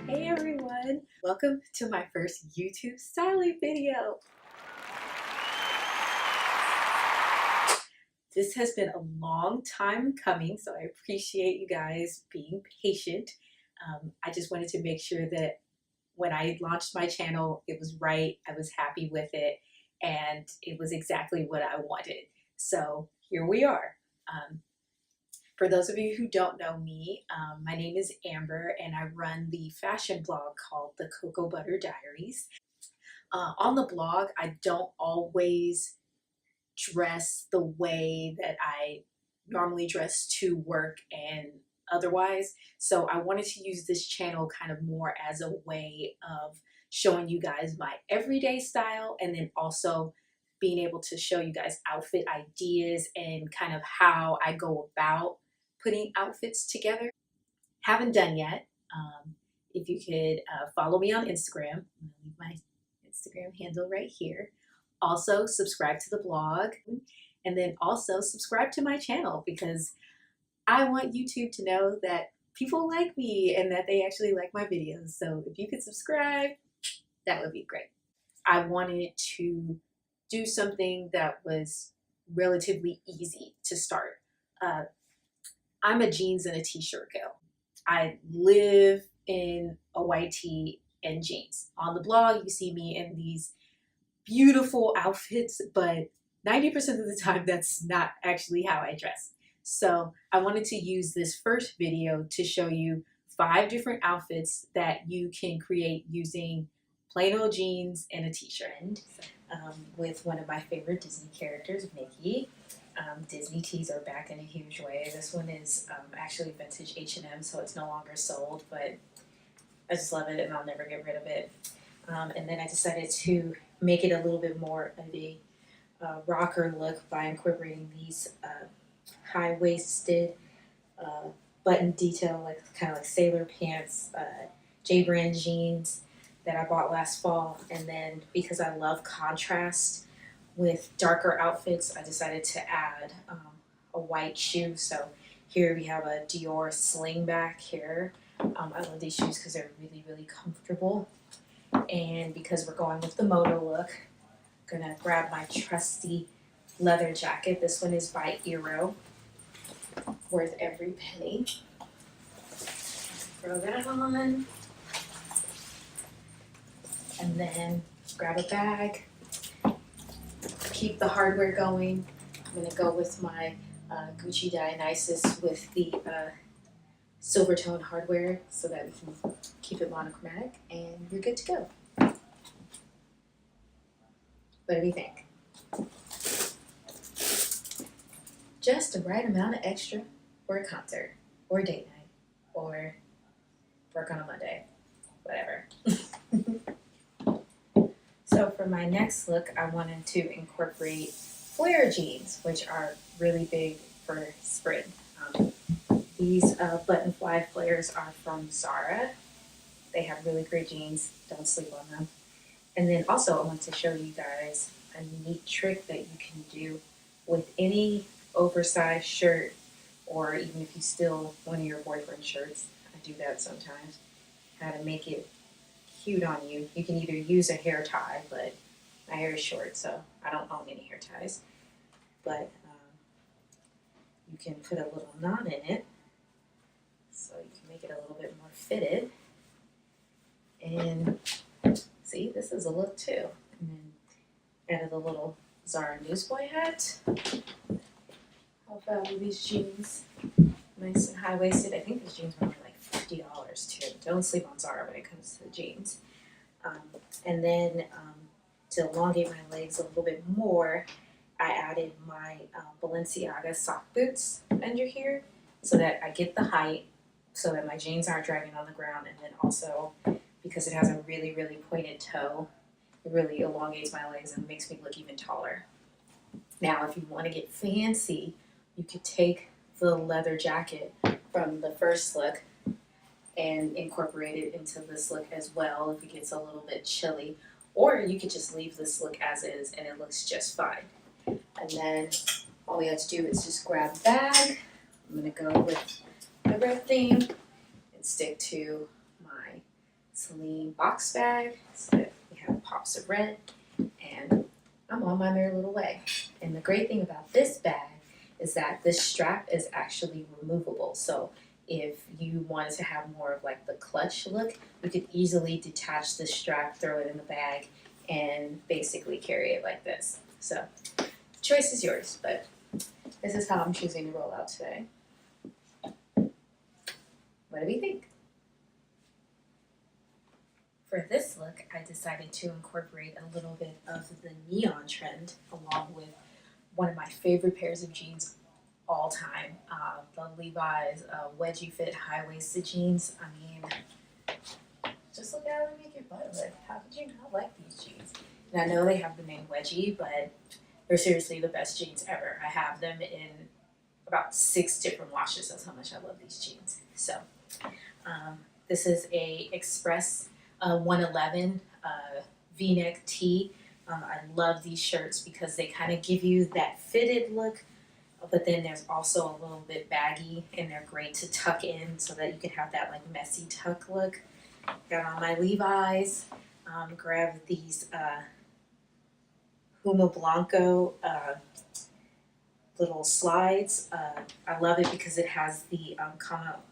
Hey everyone, welcome to my first YouTube styling video. This has been a long time coming, so I appreciate you guys being patient. I just wanted to make sure that when I launched my channel, it was right, I was happy with it, and it was exactly what I wanted. So here we are. For those of you who don't know me, my name is Amber and I run the fashion blog called the Cocoa Butter Diaries. On the blog, I don't always dress the way that I normally dress to work and otherwise. So I wanted to use this channel kind of more as a way of showing you guys my everyday style and then also being able to show you guys outfit ideas and kind of how I go about putting outfits together. Haven't done yet. If you could follow me on Instagram, I'm gonna leave my Instagram handle right here. Also, subscribe to the blog and then also subscribe to my channel because I want YouTube to know that people like me and that they actually like my videos. So if you could subscribe, that would be great. I wanted to do something that was relatively easy to start. Uh, I'm a jeans and a t-shirt girl. I live in a white tee and jeans. On the blog, you see me in these beautiful outfits, but 90% of the time, that's not actually how I dress. So I wanted to use this first video to show you 5 different outfits that you can create using plain old jeans and a t-shirt. With one of my favorite Disney characters, Mickey. Disney tees are back in a huge way. This one is actually vintage H&M, so it's no longer sold, but I just love it and I'll never get rid of it. And then I decided to make it a little bit more of a rocker look by incorporating these high-waisted button detail, like kind of like sailor pants, J brand jeans that I bought last fall. And then because I love contrast with darker outfits, I decided to add a white shoe. So here we have a Dior slingback here. I love these shoes because they're really, really comfortable. And because we're going with the moto look, I'm gonna grab my trusty leather jacket. This one is by Eero, worth every penny. Throw that on. And then grab a bag. Keep the hardware going. I'm gonna go with my Gucci Dionysus with the silver tone hardware so that we can keep it monochromatic and you're good to go. What do you think? Just the right amount of extra for a concert or a date night or work on a Monday, whatever. So for my next look, I wanted to incorporate flare jeans, which are really big for spring. These button fly flares are from Zara. They have really great jeans. Don't sleep on them. And then also I want to show you guys a neat trick that you can do with any oversized shirt, or even if you steal one of your boyfriend's shirts. I do that sometimes. How to make it cute on you. You can either use a hair tie, but my hair is short, so I don't own any hair ties. But you can put a little knot in it, so you can make it a little bit more fitted. And see, this is a look too. And then added a little Zara newsboy hat. How about these jeans? Nice and high-waisted. I think these jeans were only like $50 too. Don't sleep on Zara when it comes to the jeans. And then to elongate my legs a little bit more, I added my Balenciaga sock boots under here so that I get the height so that my jeans aren't dragging on the ground, and then also because it has a really, really pointed toe, it really elongates my legs and makes me look even taller. Now, if you want to get fancy, you could take the leather jacket from the first look and incorporate it into this look as well if it gets a little bit chilly. Or you could just leave this look as is and it looks just fine. And then all we have to do is just grab a bag. I'm going to go with my red theme and stick to my Celine box bag. So we have pops of red, and I'm on my merry little way. And the great thing about this bag is that this strap is actually removable. So if you wanted to have more of like the clutch look, you could easily detach the strap, throw it in the bag, and basically carry it like this. So the choice is yours, but this is how I'm choosing to roll out today. What do we think? For this look, I decided to incorporate a little bit of the neon trend along with one of my favorite pairs of jeans all time, the Levi's wedgie fit high-waisted jeans. I mean, just look at how they make your butt look. How could you not like these jeans? And I know they have the name wedgie, but they're seriously the best jeans ever. I have them in about 6 different washes. That's how much I love these jeans. So this is a Express 111 V-neck tee. I love these shirts because they kind of give you that fitted look, but then there's also a little bit baggy, and they're great to tuck in so that you can have that like messy tuck look. Got on my Levi's. Grab these Huma Blanco little slides. I love it because it has the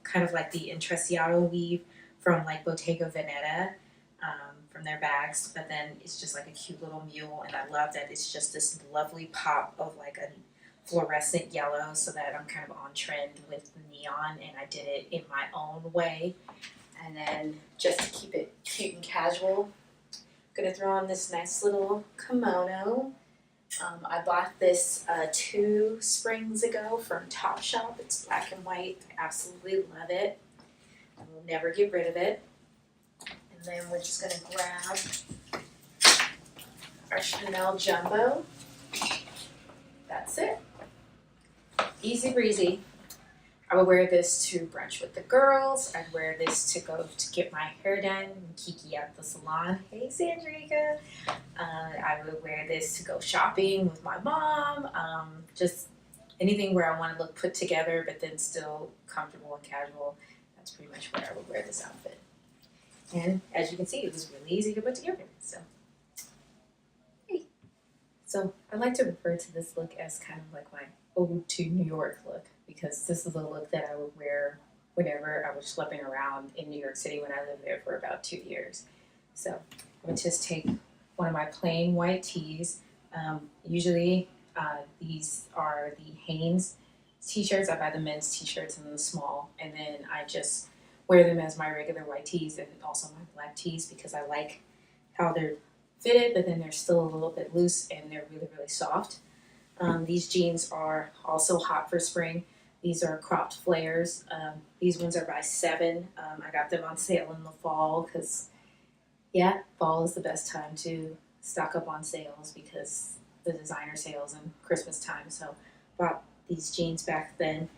kind of like the intrecciato weave from like Bottega Veneta from their bags, but then it's just like a cute little mule, and I love that it's just this lovely pop of like a fluorescent yellow, so that I'm kind of on trend with the neon, and I did it in my own way. And then just to keep it cute and casual, I'm gonna throw on this nice little kimono. I bought this 2 springs ago from Topshop. It's black and white. I absolutely love it. I will never get rid of it. And then we're just gonna grab our Chanel Jumbo. That's it. Easy breezy. I would wear this to brunch with the girls. I'd wear this to go to get my hair done. Kiki at the salon. Hey, Sandrika. I would wear this to go shopping with my mom. Just anything where I want to look put together, but then still comfortable and casual. That's pretty much where I would wear this outfit. And as you can see, it was really easy to put together. So, hey. So I like to refer to this look as kind of like my ode to New York look, because this is a look that I would wear whenever I was schlepping around in New York City when I lived there for about 2 years. So I would just take one of my plain white tees. Usually these are the Hanes t-shirts. I buy the men's t-shirts in the small, and then I just wear them as my regular white tees and also my black tees because I like how they're fitted, but then they're still a little bit loose and they're really, really soft. These jeans are also hot for spring. These are cropped flares. These ones are by 7. I got them on sale in the fall because, yeah, fall is the best time to stock up on sales because the designer sales and Christmas time. So bought these jeans back then.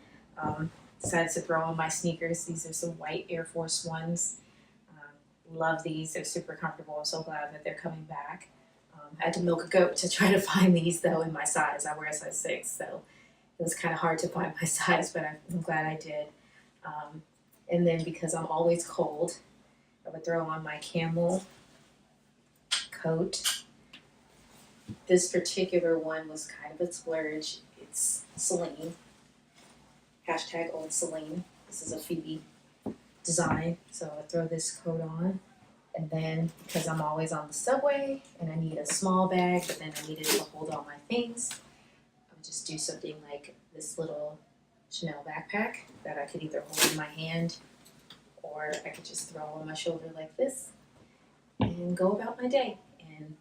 Decided to throw on my sneakers. These are some white Air Force Ones. Love these. They're super comfortable. I'm so glad that they're coming back. I had to milk a goat to try to find these though in my size. I wear a size 6, so it was kind of hard to find my size, but I'm glad I did. And then because I'm always cold, I would throw on my camel coat. This particular one was kind of a splurge. It's Celine. Hashtag old Celine. This is a Phoebe design. So I throw this coat on. And then because I'm always on the subway and I need a small bag, but then I needed to hold all my things, I would just do something like this little Chanel backpack that I could either hold in my hand or I could just throw on my shoulder like this and go about my day. And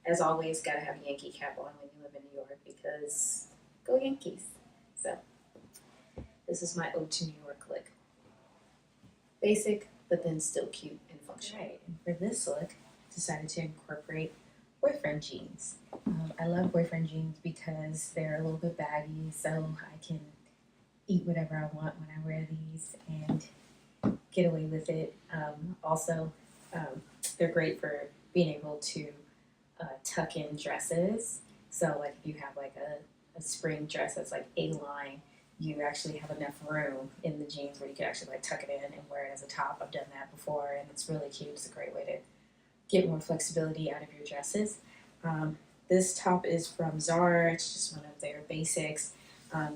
as always, gotta have a Yankee cap on when you live in New York because go Yankees. So this is my ode to New York look. Basic, but then still cute and functional. Right. And for this look, I decided to incorporate boyfriend jeans. I love boyfriend jeans because they're a little bit baggy, so I can eat whatever I want when I wear these and get away with it. Also, they're great for being able to tuck in dresses. So like if you have like a spring dress that's like A-line, you actually have enough room in the jeans where you can actually like tuck it in and wear it as a top. I've done that before and it's really cute. It's a great way to get more flexibility out of your dresses. This top is from Zara. It's just one of their basics.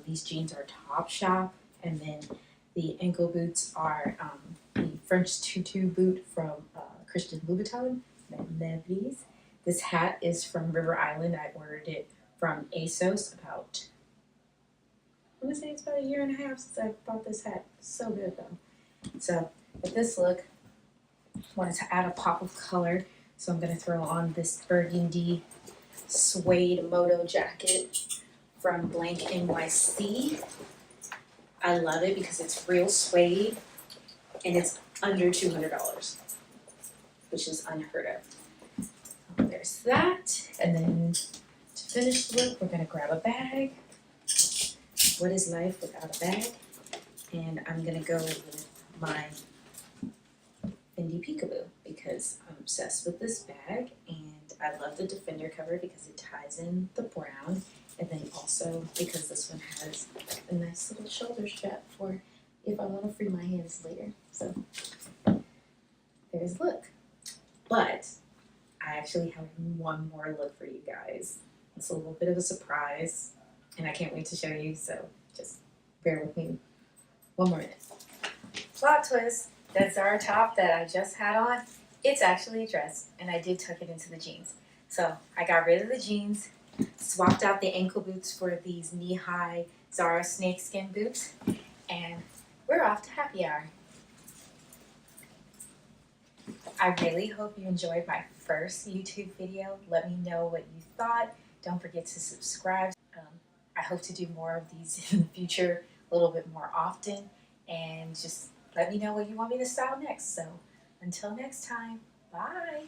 These jeans are Topshop, and then the ankle boots are the French tutu boot from Christian Louboutin. These. This hat is from River Island. I ordered it from ASOS about, I'm gonna say it's about a year and a half since I bought this hat. So good though. So with this look, wanted to add a pop of color. So I'm gonna throw on this burgundy suede moto jacket from Blank NYC. I love it because it's real suede and it's under $200, which is unheard of. There's that. And then to finish the look, we're gonna grab a bag. What is life without a bag? And I'm gonna go with my Fendi Peekaboo because I'm obsessed with this bag and I love the Defender cover because it ties in the brown, and then also because this one has a nice little shoulder strap for if I want to free my hands later. So there's a look. But I actually have one more look for you guys. It's a little bit of a surprise and I can't wait to show you, so just bear with me one more minute. Plot twist, that Zara top that I just had on, it's actually a dress, and I did tuck it into the jeans. So I got rid of the jeans, swapped out the ankle boots for these knee-high Zara snakeskin boots, and we're off to happy hour. I really hope you enjoyed my first YouTube video. Let me know what you thought. Don't forget to subscribe. I hope to do more of these in the future, a little bit more often, and just let me know what you want me to style next. So until next time, bye.